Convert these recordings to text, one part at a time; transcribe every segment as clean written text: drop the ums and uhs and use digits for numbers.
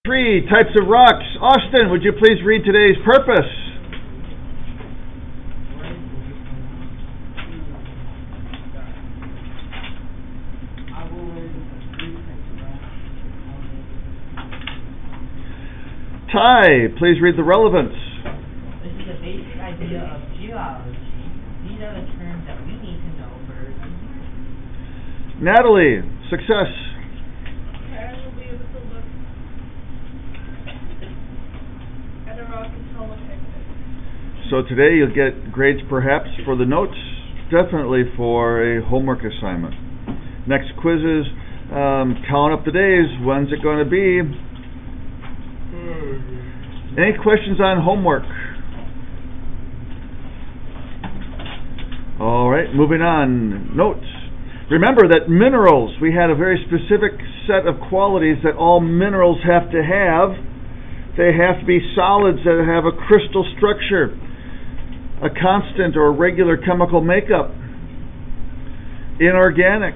Three types of rocks. Austin, would you please read today's purpose? Ty, please read the relevance. This is a basic idea of geology. These are the terms that we need to know for engineering. Natalie, success. So today you'll get grades perhaps for the notes, definitely for a homework assignment. Next quizzes, count up the days. When's it going to be? Any questions on homework? All right, moving on. Notes. Remember that minerals, we had a very specific set of qualities that all minerals have to have. They have to be solids that have a crystal structure, a constant or regular chemical makeup, inorganic.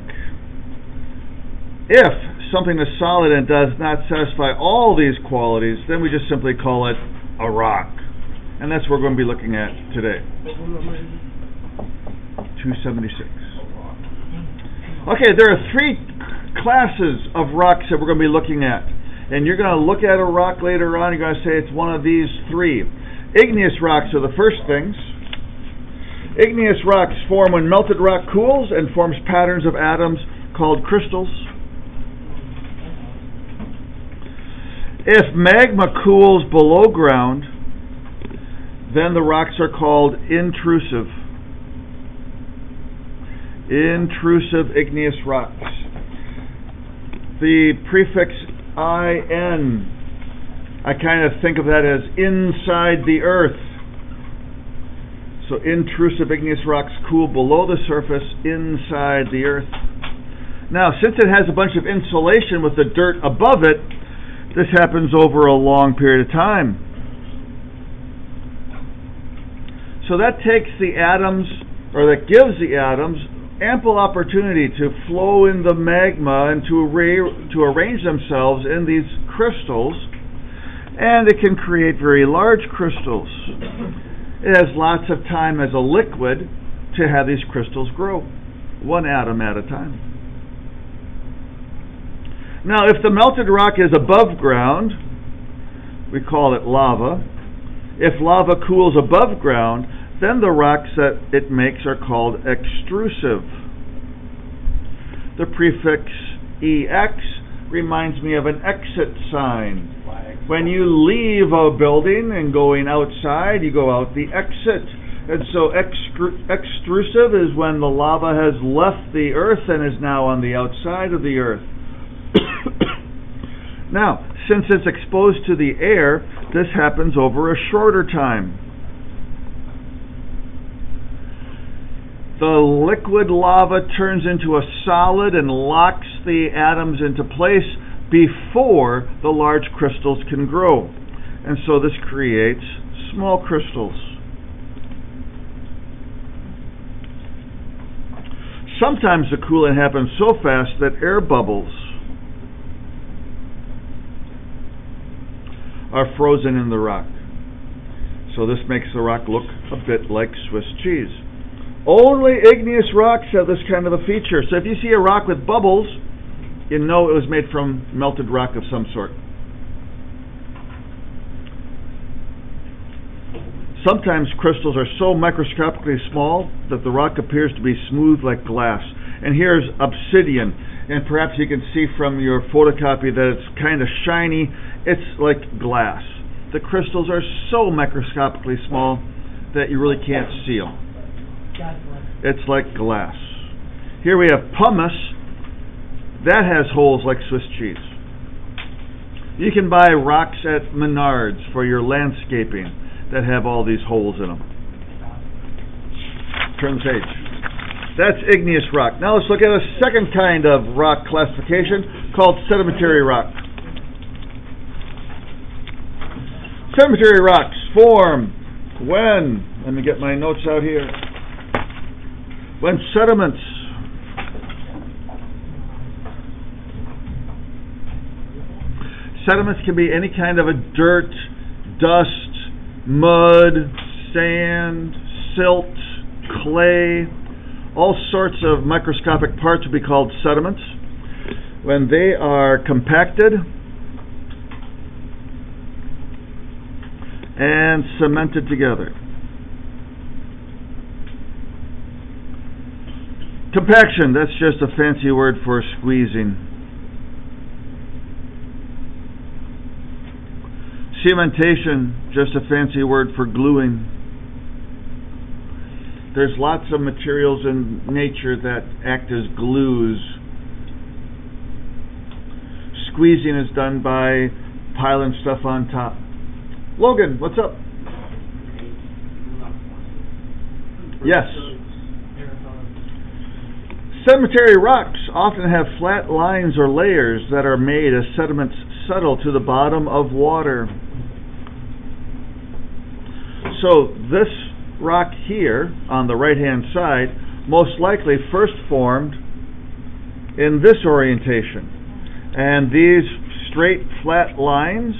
If something is solid and does not satisfy all these qualities, then we just simply call it a rock. And that's what we're going to be looking at today. 276. Okay, there are three classes of rocks that we're going to be looking at. And you're going to look at a rock later on, you're going to say it's one of these three. Igneous rocks are the first things. Igneous rocks form when melted rock cools and forms patterns of atoms called crystals. If magma cools below ground, then the rocks are called intrusive. Intrusive igneous rocks. The prefix IN, I kind of think of that as inside the earth. So intrusive igneous rocks cool below the surface inside the earth. Now, since it has a bunch of insulation with the dirt above it, this happens over a long period of time. So that takes the atoms, or that gives the atoms, ample opportunity to flow in the magma and to arrange themselves in these crystals, and it can create very large crystals. It has lots of time as a liquid to have these crystals grow, one atom at a time. Now, if the melted rock is above ground, we call it lava. If lava cools above ground, then the rocks that it makes are called extrusive. The prefix EX reminds me of an exit sign. When you leave a building and going outside, you go out the exit. And so extrusive is when the lava has left the earth and is now on the outside of the earth. Now, since it's exposed to the air, this happens over a shorter time. The liquid lava turns into a solid and locks the atoms into place before the large crystals can grow. And so this creates small crystals. Sometimes the cooling happens so fast that air bubbles are frozen in the rock. So this makes the rock look a bit like Swiss cheese. Only igneous rocks have this kind of a feature. So if you see a rock with bubbles, you know it was made from melted rock of some sort. Sometimes crystals are so microscopically small that the rock appears to be smooth like glass. And here's obsidian. And perhaps you can see from your photocopy that it's kind of shiny. It's like glass. The crystals are so microscopically small that you really can't see them. It's like glass. Here we have pumice. That has holes like Swiss cheese. You can buy rocks at Menards for your landscaping that have all these holes in them. Turn the page. That's igneous rock. Now let's look at a second kind of rock classification called sedimentary rock. Sedimentary rocks form when, let me get my notes out here, when sediments Sediments can be any kind of a dirt, dust, mud, sand, silt, clay. All sorts of microscopic parts would be called sediments. When they are compacted and cemented together. Compaction, that's just a fancy word for squeezing. Cementation, just a fancy word for gluing. There's lots of materials in nature that act as glues. Squeezing is done by piling stuff on top. Logan, what's up? Yes. Sedimentary rocks often have flat lines or layers that are made as sediments settle to the bottom of water. So this rock here on the right hand side most likely first formed in this orientation. And these straight flat lines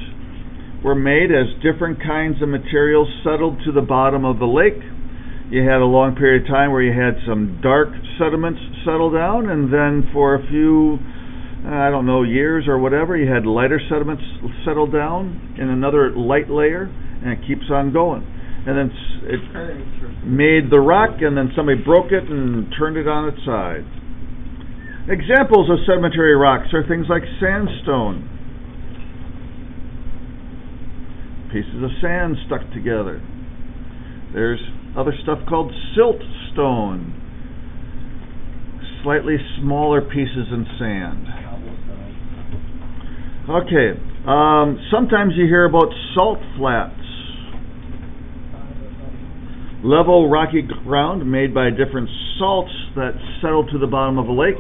were made as different kinds of materials settled to the bottom of the lake. You had a long period of time where you had some dark sediments settle down, and then for a few, years or whatever, you had lighter sediments settle down in another light layer, and it keeps on going. And then it made the rock, and then somebody broke it and turned it on its side. Examples of sedimentary rocks are things like sandstone. Pieces of sand stuck together. There's other stuff called siltstone. Slightly smaller pieces in sand. Okay. Sometimes you hear about salt flats. Level rocky ground made by different salts that settle to the bottom of a lake,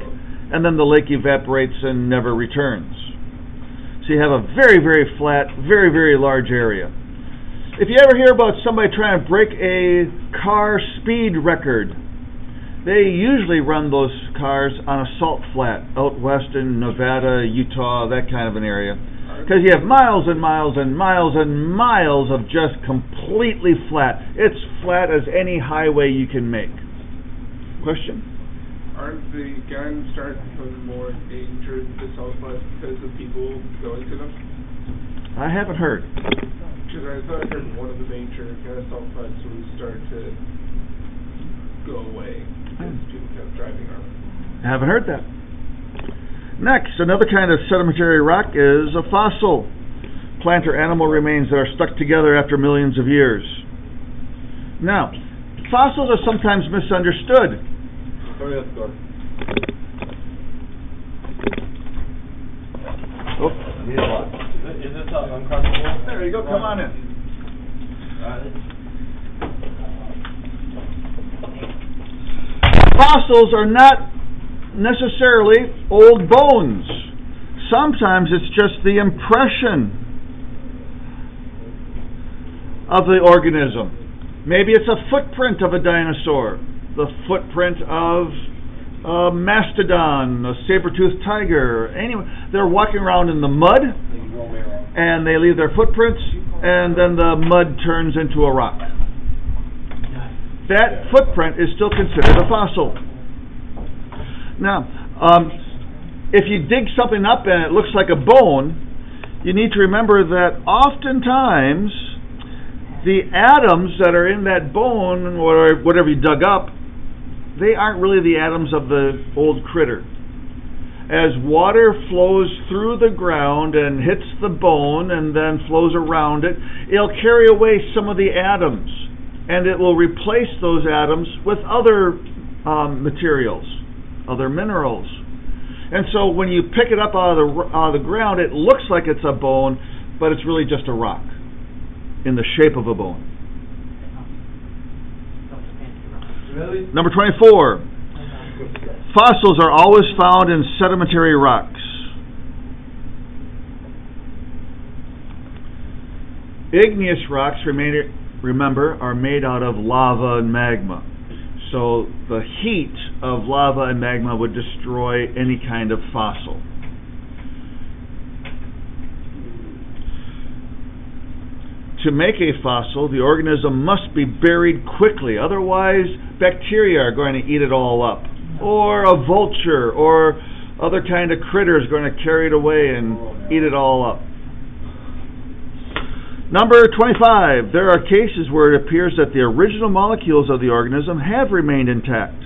and then the lake evaporates and never returns. So you have a very, very flat, very, very large area. If you ever hear about somebody trying to break a car speed record, they usually run those cars on a salt flat out west in Nevada, Utah, that kind of an area. Because you have miles and miles and miles and miles of just completely flat. It's flat as any highway you can make. Question? Aren't the guns starting to become more dangerous to salt flats because of people going to them? I haven't heard. Because I thought I heard one of the major salt flats would start to go away because people kept driving on them. I haven't heard that. Next, another kind of sedimentary rock is a fossil. Plant or animal remains that are stuck together after millions of years. Now, fossils are sometimes misunderstood. Oh, is this uncrustable? There you go, come on in. Fossils are not necessarily old bones. Sometimes it's just the impression of the organism. Maybe it's a footprint of a dinosaur, the footprint of a mastodon, a saber-toothed tiger. Anyway, they're walking around in the mud, and they leave their footprints, and then the mud turns into a rock. That footprint is still considered a fossil. Now, if you dig something up and it looks like a bone, you need to remember that oftentimes the atoms that are in that bone, or whatever you dug up, they aren't really the atoms of the old critter. As water flows through the ground and hits the bone and then flows around it, it'll carry away some of the atoms, and it will replace those atoms with other materials, other minerals. And so when you pick it up out of the ground, it looks like it's a bone, but it's really just a rock in the shape of a bone. Really? Number 24. Fossils are always found in sedimentary rocks. Igneous rocks, remember, are made out of lava and magma. So the heat of lava and magma would destroy any kind of fossil. To make a fossil, the organism must be buried quickly, otherwise bacteria are going to eat it all up. Or a vulture or other kind of critter is going to carry it away and eat it all up. Number 25, there are cases where it appears that the original molecules of the organism have remained intact.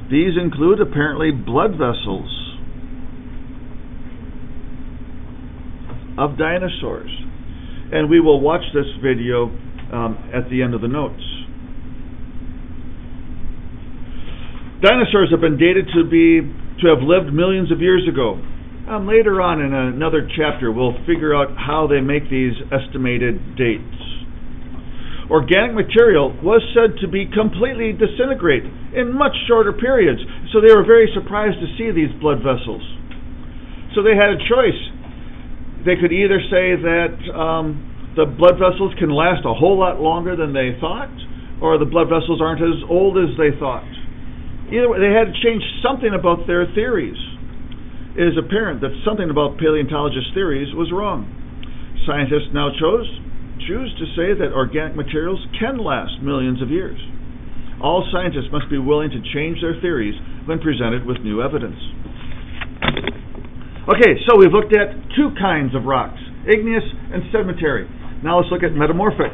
These include apparently blood vessels of dinosaurs. And we will watch this video at the end of the notes. Dinosaurs have been dated to have lived millions of years ago. Later on in another chapter, we'll figure out how they make these estimated dates. Organic material was said to be completely disintegrate in much shorter periods, so they were very surprised to see these blood vessels. So they had a choice. They could either say that the blood vessels can last a whole lot longer than they thought, or the blood vessels aren't as old as they thought. Either way, they had to change something about their theories. It is apparent that something about paleontologists' theories was wrong. Scientists now choose to say that organic materials can last millions of years. All scientists must be willing to change their theories when presented with new evidence. Okay, so we've looked at two kinds of rocks, igneous and sedimentary. Now let's look at metamorphic.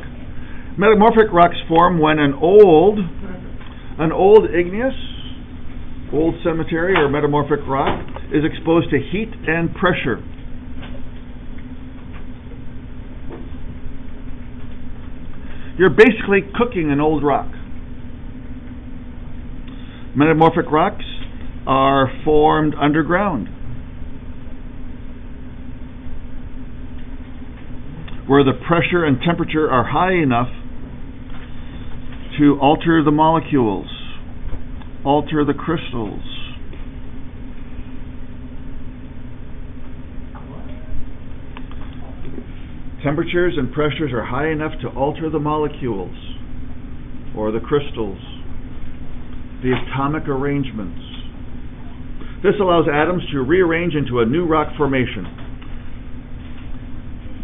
Metamorphic rocks form when an old igneous, old sedimentary or metamorphic rock is exposed to heat and pressure. You're basically cooking an old rock. Metamorphic rocks are formed underground, where the pressure and temperature are high enough to alter the molecules, alter the crystals. Temperatures and pressures are high enough to alter the molecules or the crystals, the atomic arrangements. This allows atoms to rearrange into a new rock formation.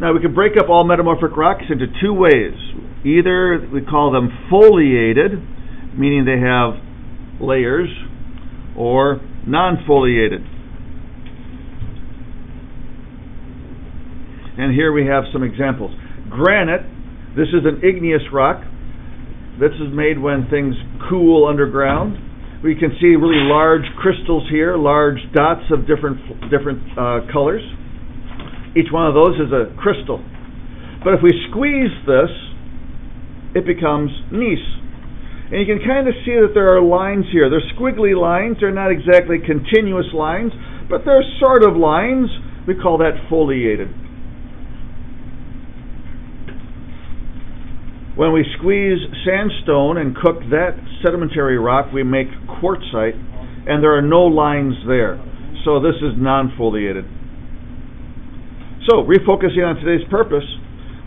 Now we can break up all metamorphic rocks into two ways. Either we call them foliated, meaning they have layers, or non-foliated. And here we have some examples. Granite, this is an igneous rock. This is made when things cool underground. We can see really large crystals here, large dots of different colors. Each one of those is a crystal. But if we squeeze this, it becomes gneiss. And you can kind of see that there are lines here. They're squiggly lines. They're not exactly continuous lines, but they're sort of lines. We call that foliated. When we squeeze sandstone and cook that sedimentary rock, we make quartzite, and there are no lines there. So this is non-foliated. So, refocusing on today's purpose,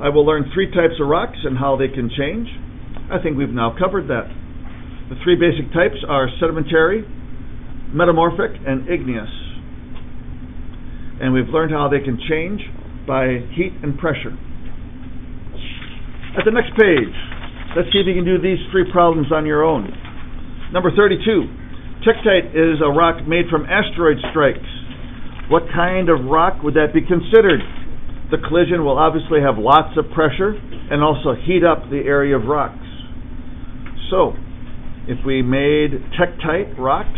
I will learn three types of rocks and how they can change. I think we've now covered that. The three basic types are sedimentary, metamorphic, and igneous. And we've learned how they can change by heat and pressure. At the next page, let's see if you can do these three problems on your own. Number 32. Tektite is a rock made from asteroid strikes. What kind of rock would that be considered? The collision will obviously have lots of pressure and also heat up the area of rocks. So, if we made tektite rocks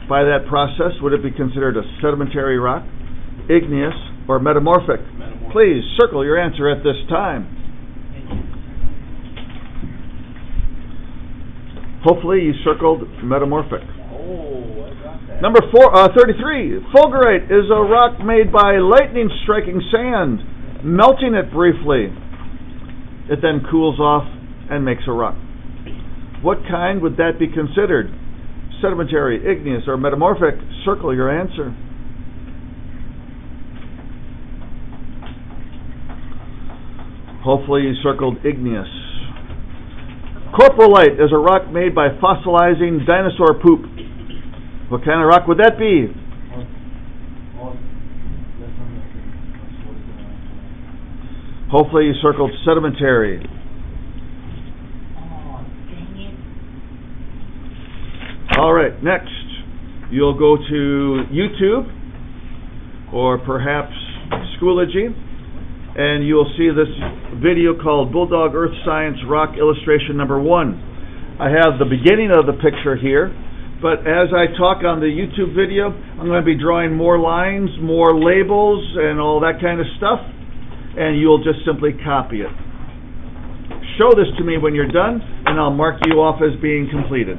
by that process, would it be considered a sedimentary rock, igneous, or metamorphic? Please circle your answer at this time. Hopefully you circled metamorphic. Oh, I got that. Number 33. Fulgurite is a rock made by lightning striking sand, melting it briefly. It then cools off and makes a rock. What kind would that be considered? Sedimentary, igneous, or metamorphic? Circle your answer. Hopefully you circled igneous. Coprolite is a rock made by fossilizing dinosaur poop. What kind of rock would that be? Hopefully you circled sedimentary. Oh, dang it. All right, next you'll go to YouTube or perhaps Schoology, and you'll see this video called Bulldog Earth Science Rock Illustration Number 1. I have the beginning of the picture here, but as I talk on the YouTube video, I'm going to be drawing more lines, more labels, and all that kind of stuff, and you'll just simply copy it. Show this to me when you're done, and I'll mark you off as being completed.